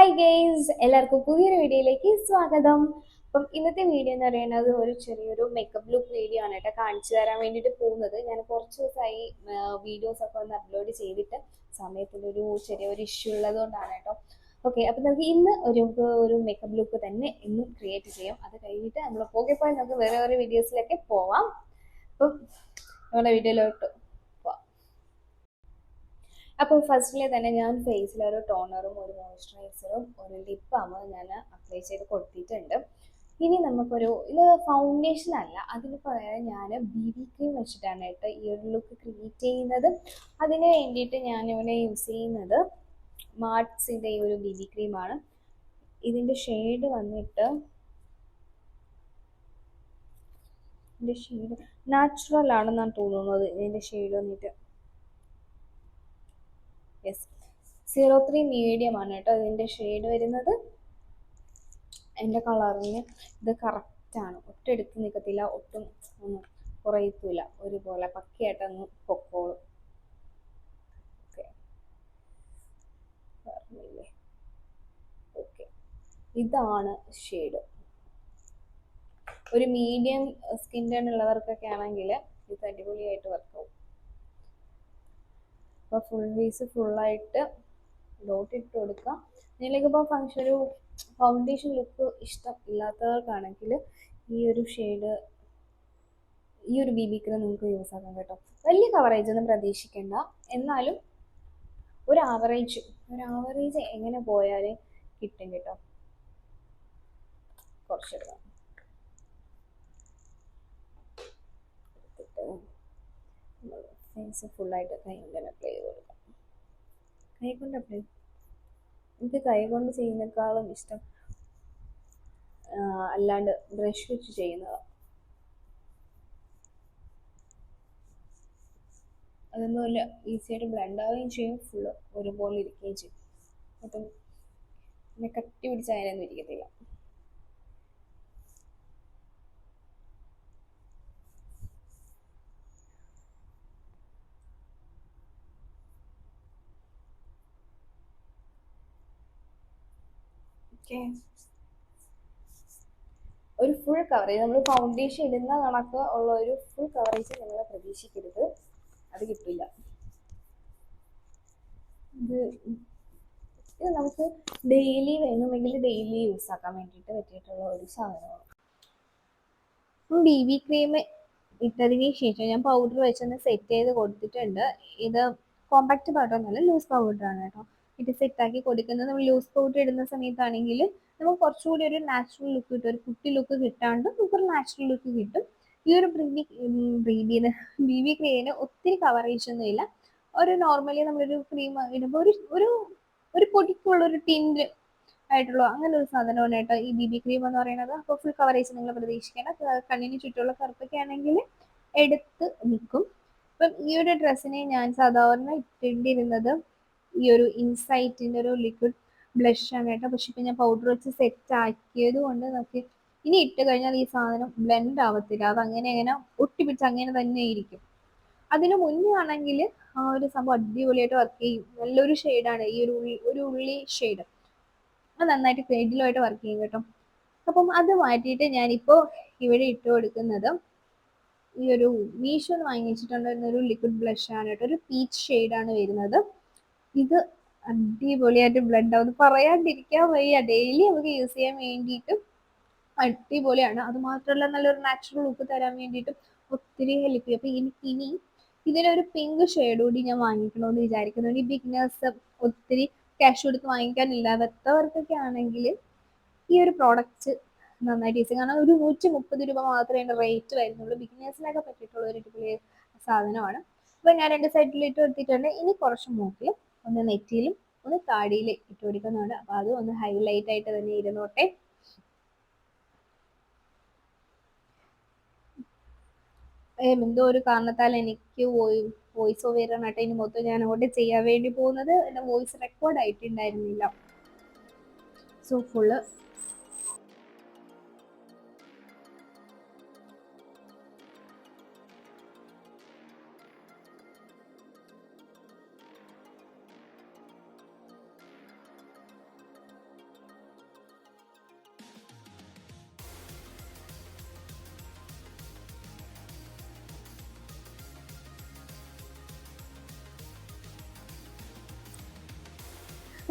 Hi guys, എല്ലാവർക്കും പുതിയൊരു വീഡിയോയിലേക്ക് സ്വാഗതം. അപ്പം ഇന്നത്തെ വീഡിയോ എന്ന് പറയുന്നത് ഒരു ചെറിയൊരു മേക്കപ്പ് ലുക്ക് വീഡിയോ ആണ് കേട്ടോ കാണിച്ചു തരാൻ വേണ്ടിയിട്ട് പോകുന്നത്. ഞാൻ കുറച്ച് ദിവസമായി വീഡിയോസ് ഒക്കെ ഒന്ന് അപ്ലോഡ് ചെയ്തിട്ട് സമയത്തിൻ്റെ ചെറിയൊരു ഇഷ്യൂ ഉള്ളത് കൊണ്ടാണ് കേട്ടോ. ഓക്കെ, അപ്പം നമുക്ക് ഇന്ന് ഒരു മേക്കപ്പ് ലുക്ക് തന്നെ ഇന്നും ക്രിയേറ്റ് ചെയ്യാം. അത് കഴിഞ്ഞിട്ട് നമ്മൾ പോകെ നമുക്ക് വേറെ വേറെ വീഡിയോസിലൊക്കെ പോവാം. അപ്പം നമ്മുടെ വീഡിയോയിലോട്ട് അപ്പോൾ ഫസ്റ്റിലെ തന്നെ ഞാൻ ഫേസിൽ ഒരു ടോണറും ഒരു മോയ്സ്ചറൈസറും ഒരു ലിപ് ബാമും ഞാൻ അപ്ലൈ ചെയ്ത് കൊടുത്തിട്ടുണ്ട്. ഇനി ഇത് ഫൗണ്ടേഷൻ അല്ല, അതിന് പകരം ഞാൻ BB ക്രീം വെച്ചിട്ടാണ് കേട്ടോ ഈ ഒരു ലുക്ക് ക്രിയേറ്റ് ചെയ്യുന്നത്. അതിന് വേണ്ടിയിട്ട് ഞാനിവിടെ യൂസ് ചെയ്യുന്നത് മാർട്സിൻ്റെ ഈ ഒരു BB ക്രീമാണ്. ഇതിൻ്റെ ഷെയ്ഡ് വന്നിട്ട് നാച്ചുറൽ ആണെന്നാണ് തോന്നുന്നത്. ഇതിൻ്റെ ഷെയ്ഡ് വന്നിട്ട് യെസ് 03 മീഡിയം ആണ് കേട്ടോ ഇതിൻ്റെ ഷെയ്ഡ് വരുന്നത്. എൻ്റെ കളറിന് ഇത് കറക്റ്റാണ്, ഒട്ടും എടുത്ത് നിൽക്കത്തില്ല, ഒട്ടും ഒന്നും കുറയത്തില്ല, ഒരുപോലെ പക്കയായിട്ട് അങ്ങ് പൊക്കോളും. ഓക്കെ, പറഞ്ഞില്ലേ? ഓക്കെ, ഇതാണ് ഷെയ്ഡ്. ഒരു മീഡിയം സ്കിൻ ടോൺ ഉള്ളവർക്കൊക്കെ ആണെങ്കിൽ ഇത് അടിപൊളിയായിട്ട് വർക്കാവും. അപ്പോൾ ഫുൾ ഫേസ് ഫുള്ളായിട്ട് ഡോട്ട് ഇട്ട് കൊടുക്കുക. നിങ്ങൾക്കിപ്പോൾ ഒരു ഫൗണ്ടേഷൻ ലുക്ക് ഇഷ്ടം ഇല്ലാത്തവർക്കാണെങ്കിൽ ഈ ഒരു ഷെയ്ഡ്, ഈ ഒരു BB ക്രീം നിങ്ങൾക്ക് യൂസ് ആക്കാം കേട്ടോ. വലിയ കവറേജ് ഒന്നും പ്രതീക്ഷിക്കേണ്ട, എന്നാലും ഒരു ആവറേജ് എങ്ങനെ പോയാലും കിട്ടും കേട്ടോ. കുറച്ചെടുക്കാം, ഫേസ് ഫുള്ളായിട്ട് കൈ കൊണ്ട് അപ്ലൈ ചെയ്ത് കൊടുക്കാം. എനിക്ക് കൈ കൊണ്ട് ചെയ്യുന്നേക്കാളും ഇഷ്ടം അല്ലാണ്ട് ബ്രഷ് വെച്ച് ചെയ്യുന്നതാണ്. അതൊന്നുമില്ല, ഈസിയായിട്ട് ബ്ലെൻഡ് ആവുകയും ചെയ്യും, ഫുള്ള് ഒരുപോലെ ഇരിക്കുകയും ചെയ്യും. അപ്പം പിന്നെ കട്ടി പിടിച്ച് അതിനൊന്നും ഇരിക്കത്തില്ല. ഒരു ഫുൾ കവറേജ്, നമ്മൾ ഫൗണ്ടേഷൻ ഇടുന്ന കണക്ക് ഉള്ള ഒരു ഫുൾ കവറേജ് നിങ്ങൾ പ്രതീക്ഷിക്കരുത്, അത് കിട്ടില്ല. ഇത് നമുക്ക് ഡെയിലി വേണമെങ്കിൽ ഡെയിലി യൂസ് ആക്കാൻ വേണ്ടിയിട്ട് പറ്റിയിട്ടുള്ള ഒരു സാധനമാണ്. BB ക്രീം ഇട്ടതിന് ശേഷം ഞാൻ പൗഡർ വെച്ചൊന്ന് സെറ്റ് ചെയ്ത് കൊടുത്തിട്ടുണ്ട്. ഇത് കോമ്പാക്ട് പൗഡർ എന്നല്ല, ലൂസ് പൗഡറാണ് കേട്ടോ. ഇത് സെറ്റാക്കി കൊടുക്കുന്നത് നമ്മൾ ലൂസ് പൗഡർ ഇടുന്ന സമയത്താണെങ്കിൽ നമുക്ക് കുറച്ചുകൂടി ഒരു നാച്ചുറൽ ലുക്ക് കിട്ടും. ഒരു കുട്ടി ലുക്ക് കിട്ടാണ്ട് നമുക്കൊരു നാച്ചുറൽ ലുക്ക് കിട്ടും. ഈ ഒരു BB ക്രീമിന് ഒത്തിരി കവറേജ് ഒന്നും ഇല്ല. ഒരു നോർമലി നമ്മളൊരു ക്രീം ഇടുമ്പോൾ ഒരു പൊടിക്കുള്ളൊരു ടിൻറ്റ് ആയിട്ടുള്ള അങ്ങനെ ഒരു സാധനമാണ് കേട്ടോ ഈ BB ക്രീം എന്ന് പറയുന്നത്. അപ്പോൾ ഫുൾ കവറേജ് നിങ്ങൾ പ്രതീക്ഷിക്കേണ്ട. കണ്ണിന് ചുറ്റുമുള്ള കറുപ്പൊക്കെ ആണെങ്കിൽ എടുത്ത് നിൽക്കും. അപ്പം ഈ ഒരു ഡ്രസ്സിനെ ഞാൻ സാധാരണ ഇട്ടിരുന്നത് ഈ ഒരു ഇൻസൈറ്റിൻ്റെ ഒരു ലിക്വിഡ് ബ്ലഷ് ആണ് കേട്ടോ. പക്ഷെ ഇപ്പം ഞാൻ പൗഡർ വെച്ച് സെറ്റ് ആക്കിയത് കൊണ്ട് നമുക്ക് ഇനി ഇട്ട് കഴിഞ്ഞാൽ ഈ സാധനം ബ്ലെൻഡ് ആവത്തില്ല, അതങ്ങനെ ഒട്ടിപ്പിടിച്ച് അങ്ങനെ തന്നെ ഇരിക്കും. അതിന് മുന്നേ ആണെങ്കിൽ ആ ഒരു സംഭവം അടിപൊളിയായിട്ട് വർക്ക് ചെയ്യും. നല്ലൊരു ഷെയ്ഡാണ് ഈ ഒരു ഉള്ളി ഷെയ്ഡ്, അത് നന്നായിട്ട് ക്രെഡിലുമായിട്ട് വർക്ക് ചെയ്യും കേട്ടോ. അപ്പം അത് മാറ്റിയിട്ട് ഞാനിപ്പോൾ ഇവിടെ ഇട്ട് കൊടുക്കുന്നത് ഈ ഒരു മീഷോ വാങ്ങിച്ചിട്ടുണ്ടായിരുന്ന ഒരു ലിക്വിഡ് ബ്ലഷ് ആണ് കേട്ടോ. ഒരു പീച്ച് ഷെയ്ഡാണ് വരുന്നത്. ഇത് അടിപൊളിയായിട്ട് ബ്ലെൻഡ് ആവും, പറയാണ്ടിരിക്കാൻ വയ്യ. ഡെയിലി നമുക്ക് യൂസ് ചെയ്യാൻ വേണ്ടിയിട്ട് അടിപൊളിയാണ്. അത് മാത്രമല്ല നല്ലൊരു നാച്ചുറൽ ലുക്ക് തരാൻ വേണ്ടിയിട്ടും ഒത്തിരി ഹെൽപ്പ് ചെയ്യും. അപ്പം എനിക്കിനി ഇതിനൊരു പിങ്ക് ഷെയ്ഡ് കൂടി ഞാൻ വാങ്ങിക്കണമെന്ന് വിചാരിക്കുന്നുണ്ട്. ഈ ബിഗിനേഴ്സ് ഒത്തിരി ക്യാഷ് കൊടുത്ത് വാങ്ങിക്കാനില്ലാത്തവർക്കൊക്കെ ആണെങ്കിൽ ഈ ഒരു പ്രോഡക്റ്റ് നന്നായിട്ട് യൂസ് ചെയ്യും. കാരണം ഒരു 130 രൂപ മാത്രമേ അതിൻ്റെ റേറ്റ് വരുന്നുള്ളൂ. ബിഗിനേഴ്സിനൊക്കെ പറ്റിയിട്ടുള്ള ഒരു അടിപൊളി സാധനമാണ്. അപ്പോൾ ഞാൻ 2 സൈഡിൽ ഇട്ട് കൊടുത്തിട്ടുണ്ട്. ഇനി കുറച്ച് മൂക്കിലും ഒന്ന് നെറ്റിയിലും ഒന്ന് താടിയിൽ ഇട്ട് കൊടുക്കുന്നുണ്ട്. അപ്പോൾ അതും ഒന്ന് ഹൈലൈറ്റ് ആയിട്ട് തന്നെ ഇരുന്നോട്ടെ. എന്തോ ഒരു കാരണത്താൽ എനിക്ക് വോയിസ് ഓവർ ആയിട്ട് ഇനി മൊത്തം ഞാൻ അങ്ങോട്ട് ചെയ്യാൻ വേണ്ടി പോകുന്നത്. എൻ്റെ വോയിസ് റെക്കോർഡ് ആയിട്ടുണ്ടായിരുന്നില്ല. സോ ഫുള്ള്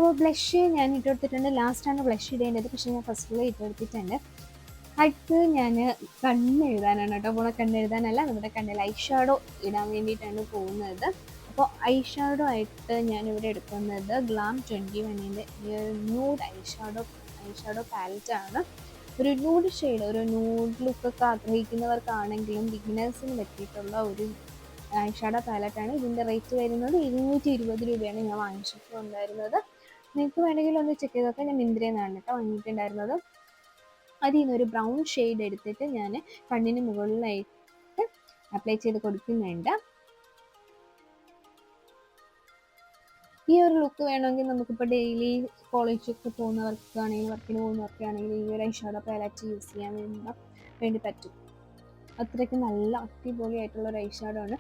അപ്പോൾ ബ്ലഷ് ഞാൻ ഇട്ട് കൊടുത്തിട്ടുണ്ട്. ലാസ്റ്റാണ് ബ്ലഷ് ഇടേണ്ടത്, പക്ഷേ ഞാൻ ഫസ്റ്റിൽ ഇട്ട് കൊടുത്തിട്ടുണ്ട്. അടുത്ത് ഞാൻ കണ്ണെഴുതാനാണ് കേട്ടോ പോണത്. കണ്ണെഴുതാനല്ല, നമ്മുടെ കണ്ണിൽ ഐ ഷാഡോ ഇടാൻ വേണ്ടിയിട്ടാണ് പോകുന്നത്. അപ്പോൾ ഐ ഷാഡോ ആയിട്ട് ഞാനിവിടെ എടുക്കുന്നത് ഗ്ലാം 21ൻ്റെ ഈ ഒരു ന്യൂഡ് ഐ ഷാഡോ പാലറ്റാണ്. ഒരു ന്യൂഡ് ഷെയ്ഡ്, ഒരു ന്യൂഡ് ലുക്കൊക്കെ ആഗ്രഹിക്കുന്നവർക്കാണെങ്കിലും ബിഗിനേഴ്സിന് പറ്റിയിട്ടുള്ള ഒരു ഐ ഷാഡോ പാലറ്റാണ്. ഇതിൻ്റെ റേറ്റ് വരുന്നത് 220 രൂപയാണ് ഞാൻ വാങ്ങിച്ചിട്ടുണ്ടായിരുന്നത്. നിങ്ങൾക്ക് വേണമെങ്കിൽ ഒന്ന് ചെക്ക് ചെയ്ത് നോക്കാം. ഞാൻ മിന്ത്രയിൽ നിന്നാണ് കേട്ടോ വാങ്ങിയിട്ടുണ്ടായിരുന്നത്. അതിൽ നിന്നൊരു ബ്രൗൺ ഷെയ്ഡ് എടുത്തിട്ട് ഞാൻ കണ്ണിന് മുകളിലായിട്ട് അപ്ലൈ ചെയ്ത് കൊടുക്കുന്നുണ്ട്. ഈ ഒരു ലുക്ക് വേണമെങ്കിൽ നമുക്കിപ്പോൾ ഡെയിലി കോളേജൊക്കെ പോകുന്നവർക്കാണെങ്കിൽ, വർക്കിന് പോകുന്നവർക്കാണെങ്കിൽ ഈ ഒരു ഐ ഷാഡോ പാലറ്റ് യൂസ് ചെയ്യാൻ വേണ്ടി പറ്റും. അത്രയ്ക്ക് നല്ല അടിപൊളിയായിട്ടുള്ള ഒരു ഐ ഷാഡോ ആണ്.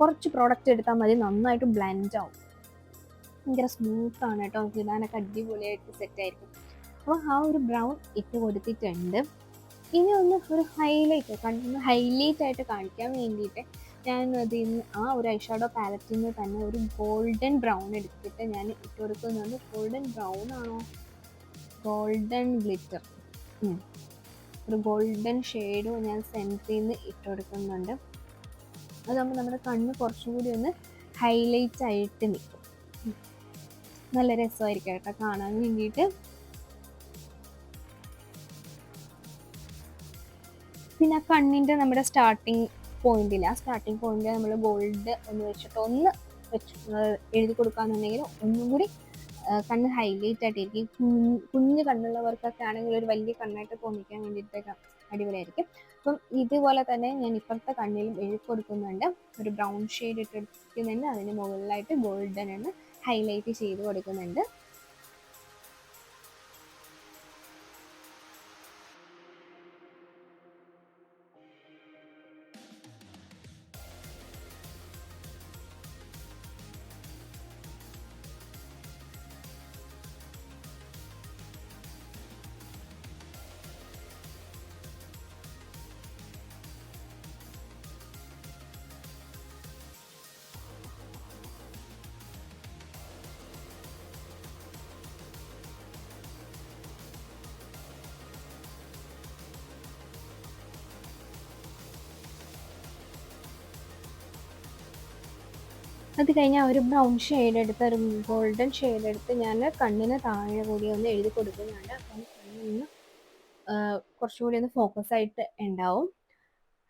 കുറച്ച് പ്രോഡക്റ്റ് എടുത്താൽ മതി, നന്നായിട്ട് ബ്ലെൻഡ് ആവും. ഭയങ്കര സ്മൂത്താണ് കേട്ടോ, നമുക്ക് ഇടാനൊക്കെ അടിപൊളിയായിട്ട് സെറ്റായിരിക്കും. അപ്പോൾ ആ ഒരു ബ്രൗൺ ഇട്ട് കൊടുത്തിട്ടുണ്ട്. ഇനി ഒന്ന് ഒരു കണ്ണിന് ഹൈലൈറ്റ് ആയിട്ട് കാണിക്കാൻ വേണ്ടിയിട്ട് ഞാൻ അതിൽ നിന്ന് ആ ഒരു ഐ ഷാഡോ പാലറ്റിൽ നിന്ന് തന്നെ ഒരു ഗോൾഡൻ ബ്രൗൺ എടുത്തിട്ട് ഞാൻ ഇട്ട് കൊടുക്കുന്നുണ്ട്. ഗോൾഡൻ ബ്രൗൺ ആണോ, ഗോൾഡൻ ഗ്ലിറ്റർ, ഒരു ഗോൾഡൻ ഷെയ്ഡും ഞാൻ സെൻറ്ററിൽ നിന്ന് ഇട്ട് കൊടുക്കുന്നുണ്ട്. അതാകുമ്പോൾ നമ്മുടെ കണ്ണ് കുറച്ചും കൂടി ഒന്ന് ഹൈലൈറ്റ് ആയിട്ട് നിൽക്കും. നല്ല രസമായിരിക്കും കേട്ടോ കാണാൻ വേണ്ടിയിട്ട്. പിന്നെ ആ കണ്ണിൻ്റെ നമ്മുടെ സ്റ്റാർട്ടിങ് പോയിന്റിൽ നമ്മൾ ഗോൾഡ് ഒന്ന് എഴുതി കൊടുക്കുകയെന്നുണ്ടെങ്കിൽ ഒന്നും കൂടി കണ്ണ് ഹൈലൈറ്റ് ആയിട്ടിരിക്കും. കുഞ്ഞു കണ്ണുള്ളവർക്കൊക്കെ ആണെങ്കിൽ ഒരു വലിയ കണ്ണായിട്ട് തോന്നിക്കാൻ വേണ്ടിയിട്ടൊക്കെ അടിപൊളിയായിരിക്കും. അപ്പം ഇതുപോലെ തന്നെ ഞാൻ ഇപ്പുറത്തെ കണ്ണിലും എഴുതി കൊടുക്കുന്നുണ്ട്. ഒരു ബ്രൗൺ ഷെയ്ഡ് ഇട്ടെടുക്കുന്നുണ്ട്, അതിന് മുകളിലായിട്ട് ഗോൾഡൻ എന്ന് ഹൈലൈറ്റ് ചെയ്ത് കൊടുക്കുന്നുണ്ട്. അത് കഴിഞ്ഞ് ഒരു ബ്രൗൺ ഷെയ്ഡ് എടുത്ത്, ഒരു ഗോൾഡൻ ഷെയ്ഡ് എടുത്ത് ഞാൻ കണ്ണിന് താഴെ കൂടി ഒന്ന് എഴുതി കൊടുക്കുന്നുണ്ട്. അപ്പം കണ്ണിന് കുറച്ചുകൂടി ഒന്ന് ഫോക്കസ് ആയിട്ട് ഉണ്ടാവും.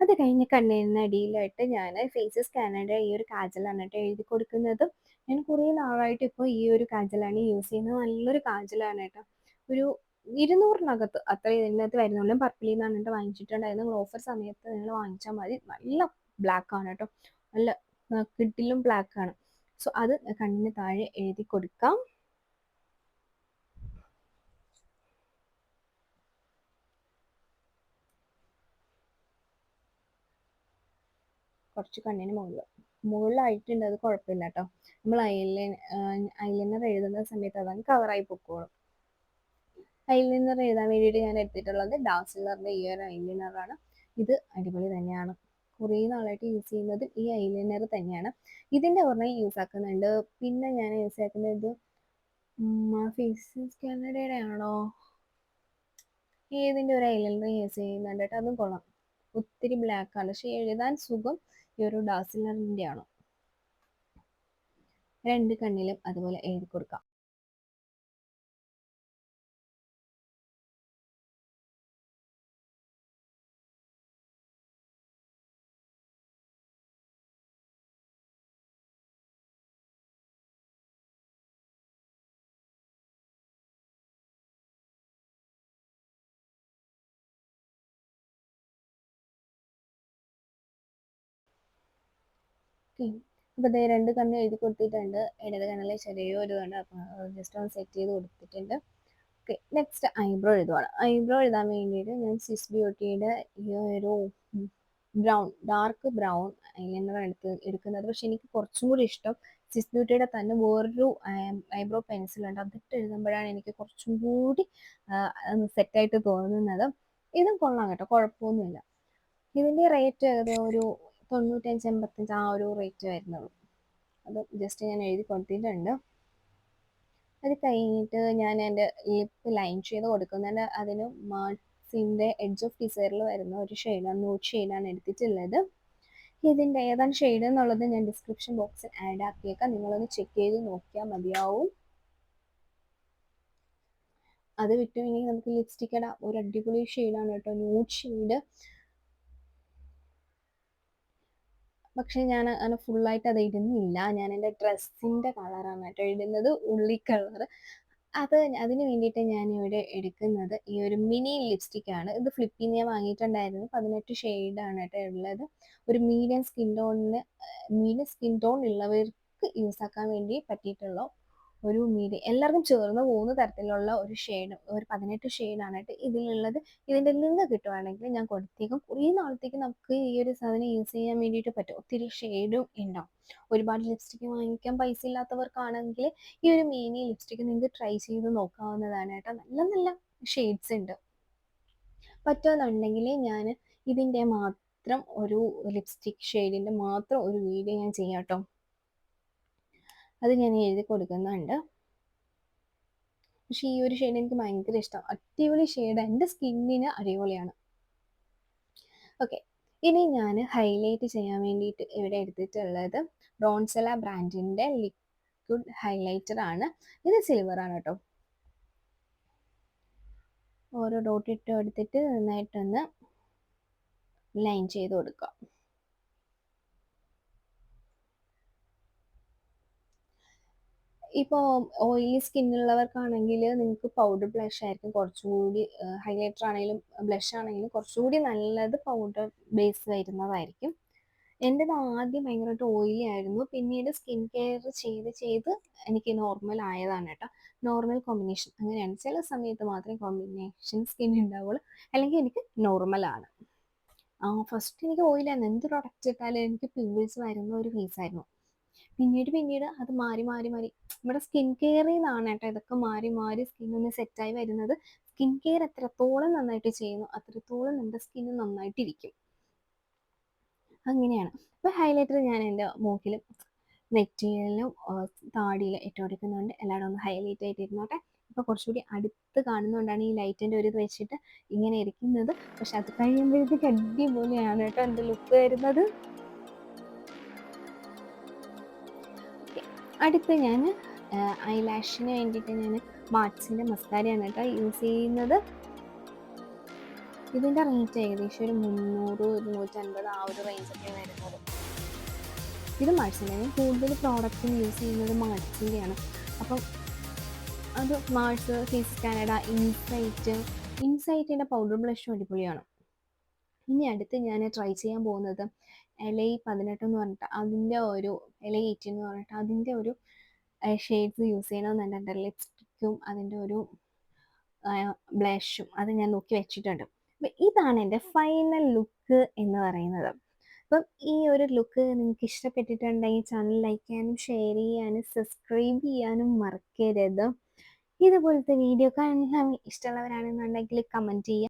അത് കഴിഞ്ഞ് കണ്ണിന് അടിയിലായിട്ട് ഞാൻ ഫേസ് സ്കാനറുടെ ഈ ഒരു കാജലാണ് കേട്ടോ എഴുതി കൊടുക്കുന്നത്. ഞാൻ കുറേ നാളായിട്ട് ഇപ്പോൾ ഈ ഒരു കാജലാണ് യൂസ് ചെയ്യുന്നത്. നല്ലൊരു കാജലാണ് കേട്ടോ. ഒരു 200-നകത്ത് അത്ര ഇതിനകത്ത് വരുന്നുള്ളൂ. പർപ്പിളിൽ നിന്നാണ് കേട്ടോ വാങ്ങിച്ചിട്ടുണ്ടായിരുന്നു. നിങ്ങൾ ഓഫർ സമയത്ത് നിങ്ങൾ വാങ്ങിച്ചാൽ മതി. നല്ല ബ്ലാക്ക് ആണ് കേട്ടോ, നല്ല കിട്ടിലും ബ്ലാക്ക് ആണ്. സോ അത് കണ്ണിന് താഴെ എഴുതി കൊടുക്കാം. കുറച്ച് കണ്ണിന് മുകളിലായിട്ടുണ്ട്, അത് കുഴപ്പമില്ല കേട്ടോ. നമ്മൾ ഐലൈനർ എഴുതുന്ന സമയത്ത് അതങ്ങ് കവറായി പൊക്കോളും. ഐലൈനർ എഴുതാൻ വേണ്ടിയിട്ട് ഞാൻ എടുത്തിട്ടുള്ളത് ഡാസിലറിൻ്റെ ഈ ഒരു ഐലൈനറാണ്. ഇത് അടിപൊളി തന്നെയാണ്. കുറേ നാളായിട്ട് യൂസ് ചെയ്യുന്നത് ഈ ഐലൈനർ തന്നെയാണ്. ഇതിൻ്റെ ഒരെണ്ണം യൂസ് ആക്കുന്നുണ്ട്. പിന്നെ ഞാൻ യൂസ് ആക്കുന്നത് ഫേസ് സ്കാനഡയുടെ ആണോ, ഏതിൻ്റെ ഒരു ഐലൈനർ യൂസ് ചെയ്യുന്നുണ്ട് കേട്ടോ. അതും കൊള്ളാം, ഒത്തിരി ബ്ലാക്ക് ആണ്, പക്ഷെ എഴുതാൻ സുഖം ഈ ഒരു ഡാസിലറിൻ്റെ ആണ്. രണ്ട് കണ്ണിലും അതുപോലെ എഴുതി കൊടുക്കാം. അപ്പോൾ ദേ രണ്ട് കണ്ണ് എഴുതി കൊടുത്തിട്ടുണ്ട്. ഇടത് കണ്ണിലെ ചെറിയൊരു കണ്ണ് അപ്പം ജസ്റ്റ് ഒന്ന് സെറ്റ് ചെയ്ത് കൊടുത്തിട്ടുണ്ട്. ഓക്കെ, നെക്സ്റ്റ് ഐബ്രോ എഴുതുവാണ്. ഐബ്രോ എഴുതാൻ വേണ്ടിയിട്ട് ഞാൻ സ്വിസ് ബ്യൂട്ടിയുടെ ഈ ഒരു ഡാർക്ക് ബ്രൗൺ ഐലൈനർ എടുക്കുന്നത്. പക്ഷെ എനിക്ക് കുറച്ചും കൂടി ഇഷ്ടം സ്വിസ് ബ്യൂട്ടിയുടെ തന്നെ വേറൊരു ഐബ്രോ പെൻസിലുണ്ട്. അതിട്ട് എഴുതുമ്പോഴാണ് എനിക്ക് കുറച്ചും കൂടി സെറ്റായിട്ട് തോന്നുന്നത്. ഇതും കൊള്ളാം കേട്ടോ, കുഴപ്പമൊന്നുമില്ല. ഇതിൻ്റെ റേറ്റ് ഒരു 95-85 ആ ഒരു റേറ്റ് വരുന്നുള്ളൂ. അത് ജസ്റ്റ് ഞാൻ എഴുതി കൊടുത്തിട്ടുണ്ട്. അത് കഴിഞ്ഞിട്ട് ഞാൻ എൻ്റെ ലിപ്പ് ലൈൻ ചെയ്ത് കൊടുക്കുന്നുണ്ട്. അതിന് മാർസിൻ്റെ എഡ്ജ് ഓഫ് ഡിസൈറിൽ വരുന്ന ഒരു ഷെയ്ഡാണ്, ന്യൂഡ് ഷെയ്ഡാണ് എടുത്തിട്ടുള്ളത്. ഇതിൻ്റെ ഏതാണ് ഷെയ്ഡ് എന്നുള്ളത് ഞാൻ ഡിസ്ക്രിപ്ഷൻ ബോക്സിൽ ആഡ് ആക്കിയേക്കാം, നിങ്ങളൊന്ന് ചെക്ക് ചെയ്ത് നോക്കിയാൽ മതിയാവും. അത് വിട്ട് ഇനി നമുക്ക് ലിപ്സ്റ്റിക് ഇടാം. ഒരു അടിപൊളി ഷെയ്ഡാണ് കേട്ടോ, ന്യൂഡ് ഷെയ്ഡ്. പക്ഷെ ഞാൻ അങ്ങനെ ഫുള്ളായിട്ട് അത് ഇടുന്നില്ല. ഞാൻ എൻ്റെ ഡ്രസ്സിൻ്റെ കളറാണ് കേട്ടോ ഇടുന്നത്, ഉള്ളി കളർ. അതിന് വേണ്ടിയിട്ട് ഞാൻ ഇവിടെ എടുക്കുന്നത് ഈ ഒരു മിനി ലിപ്സ്റ്റിക് ആണ്. ഇത് ഫ്ലിപ്പിൽ ഞാൻ വാങ്ങിയിട്ടുണ്ടായിരുന്നു. 18 ഷെയ്ഡാണ് കേട്ടോ ഉള്ളത്. ഒരു മീഡിയം സ്കിൻ ടോൺ ഉള്ളവർക്ക് യൂസ് ആക്കാൻ വേണ്ടി പറ്റിയിട്ടുള്ള ഒരു എല്ലാവർക്കും ചേർന്ന് പോകുന്ന തരത്തിലുള്ള ഒരു ഷെയ്ഡ്, ഒരു 18 ഷെയ്ഡാണ് കേട്ടോ ഇതിലുള്ളത്. ഇതിൻ്റെ ലിങ്ക് കിട്ടുവാണെങ്കിൽ ഞാൻ കൊടുത്തേക്കും. കുറേ നാളത്തേക്ക് നമുക്ക് ഈ ഒരു സാധനം യൂസ് ചെയ്യാൻ വേണ്ടിയിട്ട് പറ്റും. ഒത്തിരി ഷെയ്ഡും ഉണ്ടാവും. ഒരുപാട് ലിപ്സ്റ്റിക് വാങ്ങിക്കാൻ പൈസ ഇല്ലാത്തവർക്കാണെങ്കിൽ ഈ ഒരു മിനി ലിപ്സ്റ്റിക് നിങ്ങൾക്ക് ട്രൈ ചെയ്ത് നോക്കാവുന്നതാണ് കേട്ടോ. നല്ല നല്ല ഷെയ്ഡ്സ് ഉണ്ട്. പറ്റുമെന്നുണ്ടെങ്കിൽ ഞാൻ ഇതിൻ്റെ മാത്രം ഒരു ലിപ്സ്റ്റിക് ഷെയ്ഡിൻ്റെ മാത്രം ഒരു വീഡിയോ ഞാൻ ചെയ്യാം കേട്ടോ. അത് ഞാൻ എഴുതി കൊടുക്കുന്നുണ്ട്. പക്ഷെ ഈ ഒരു ഷെയ്ഡ് എനിക്ക് ഭയങ്കര ഇഷ്ടം, അടിപൊളി ഷെയ്ഡ്, എൻ്റെ സ്കിന്നിന് അടിപൊളിയാണ്. ഓക്കെ, ഇനി ഞാൻ ഹൈലൈറ്റ് ചെയ്യാൻ വേണ്ടിയിട്ട് ഇവിടെ എടുത്തിട്ടുള്ളത് റോൺസെല ബ്രാൻഡിൻ്റെ ലിക്വിഡ് ഹൈലൈറ്റർ ആണ്. ഇത് സിൽവർ ആണ് കേട്ടോ. ഓരോ ഡോട്ട് ഇട്ട് എടുത്തിട്ട് നന്നായിട്ടൊന്ന് ലൈൻ ചെയ്ത് കൊടുക്കുക. ഇപ്പോൾ ഓയിലി സ്കിന്നുള്ളവർക്കാണെങ്കിൽ നിങ്ങൾക്ക് പൗഡർ ബ്ലഷ് ആയിരിക്കും കുറച്ചുകൂടി, ഹൈലൈറ്റർ ആണെങ്കിലും ബ്ലഷ് ആണെങ്കിലും കുറച്ചുകൂടി നല്ലത് പൗഡർ ബേസ് വരുന്നതായിരിക്കും. എൻ്റെത് ആദ്യം ഭയങ്കരമായിട്ട് ഓയിലി ആയിരുന്നു, പിന്നീട് സ്കിൻ കെയർ ചെയ്ത് ചെയ്ത് എനിക്ക് നോർമൽ ആയതാണ് കേട്ടോ. നോർമൽ കോമ്പിനേഷൻ അങ്ങനെയാണ്, ചില സമയത്ത് മാത്രമേ കോമ്പിനേഷൻ സ്കിൻ ഉണ്ടാവുള്ളൂ, അല്ലെങ്കിൽ എനിക്ക് നോർമലാണ്. ഫസ്റ്റ് എനിക്ക് ഓയിലായിരുന്നു, എന്ത് പ്രൊഡക്റ്റ് ഇട്ടാലും എനിക്ക് പിമ്പിൾസ് വരുന്ന ഒരു ഫേസായിരുന്നു. പിന്നീട് അത് മാറി മാറി മാറി നമ്മുടെ സ്കിൻ കെയറിൽ നിന്നാണ് കേട്ടോ ഇതൊക്കെ മാറി മാറി സ്കിൻ ഒന്ന് സെറ്റായി വരുന്നത്. സ്കിൻ കെയർ എത്രത്തോളം നന്നായിട്ട് ചെയ്യുന്നു അത്രത്തോളം നമ്മുടെ സ്കിൻ നന്നായിട്ടിരിക്കും. അങ്ങനെയാണ്. അപ്പോൾ ഹൈലൈറ്റർ ഞാൻ എൻ്റെ മൂക്കിലും നെറ്റിയിലും താടിയിലും ഇട്ട് കൊടുക്കുന്നുണ്ട്. എല്ലാവരും ഒന്ന് ഹൈലൈറ്റ് ആയിട്ട് ഇരുന്നോട്ടെ. ഇപ്പോൾ കുറച്ചുകൂടി അടുത്ത് കാണുന്നതുകൊണ്ടാണ് ഈ ലൈറ്റിൻ്റെ ഒരു ഇത് വെച്ചിട്ട് ഇങ്ങനെ ഇരിക്കുന്നത്. പക്ഷെ അത് കഴിയുമ്പോഴത്തേക്ക് അടിപൊളിയാണ് കേട്ടോ എൻ്റെ ലുക്ക് വരുന്നത്. അടുത്ത് ഞാൻ ഐലാഷിന് വേണ്ടിയിട്ട് ഞാൻ മാർസിൻ്റെ മസ്കാരയാണ് കേട്ടോ യൂസ് ചെയ്യുന്നത്. ഇതിൻ്റെ റേറ്റ് ഏകദേശം ഒരു 300, 250 ആ ഒരു റേഞ്ചൊക്കെ വരുന്നത്. ഇത് മാർസിൻ്റെ, ഞാൻ കൂടുതൽ പ്രോഡക്റ്റും യൂസ് ചെയ്യുന്നത് മാർസിൻ്റെയാണ്. അപ്പം അത് മാർസ്, ഫേസ് കാനഡ, ഇൻസൈറ്റിൻ്റെ പൗഡർ ബ്ലഷും അടിപൊളിയാണ്. ഇനി അടുത്ത് ഞാൻ ട്രൈ ചെയ്യാൻ പോകുന്നത് LA 18 എന്ന് പറഞ്ഞിട്ട് അതിൻ്റെ ഒരു LA 18 എന്ന് പറഞ്ഞിട്ട് അതിൻ്റെ ഒരു ഷെയ്ഡ്സ് യൂസ് ചെയ്യണമെന്നുണ്ട്. എൻ്റെ ലിപ്സ്റ്റിക്കും അതിൻ്റെ ഒരു ബ്ലഷും അത് ഞാൻ നോക്കി വെച്ചിട്ടുണ്ട്. അപ്പം ഇതാണ് എൻ്റെ ഫൈനൽ ലുക്ക് എന്ന് പറയുന്നത്. അപ്പം ഈ ഒരു ലുക്ക് നിങ്ങൾക്ക് ഇഷ്ടപ്പെട്ടിട്ടുണ്ടെങ്കിൽ ചാനൽ ലൈക്ക് ചെയ്യാനും ഷെയർ ചെയ്യാനും സബ്സ്ക്രൈബ് ചെയ്യാനും മറക്കരുത്. ഇതുപോലത്തെ വീഡിയോ കാണാൻ ഇഷ്ടമുള്ളവരാണെന്നുണ്ടെങ്കിൽ കമൻറ്റ് ചെയ്യുക.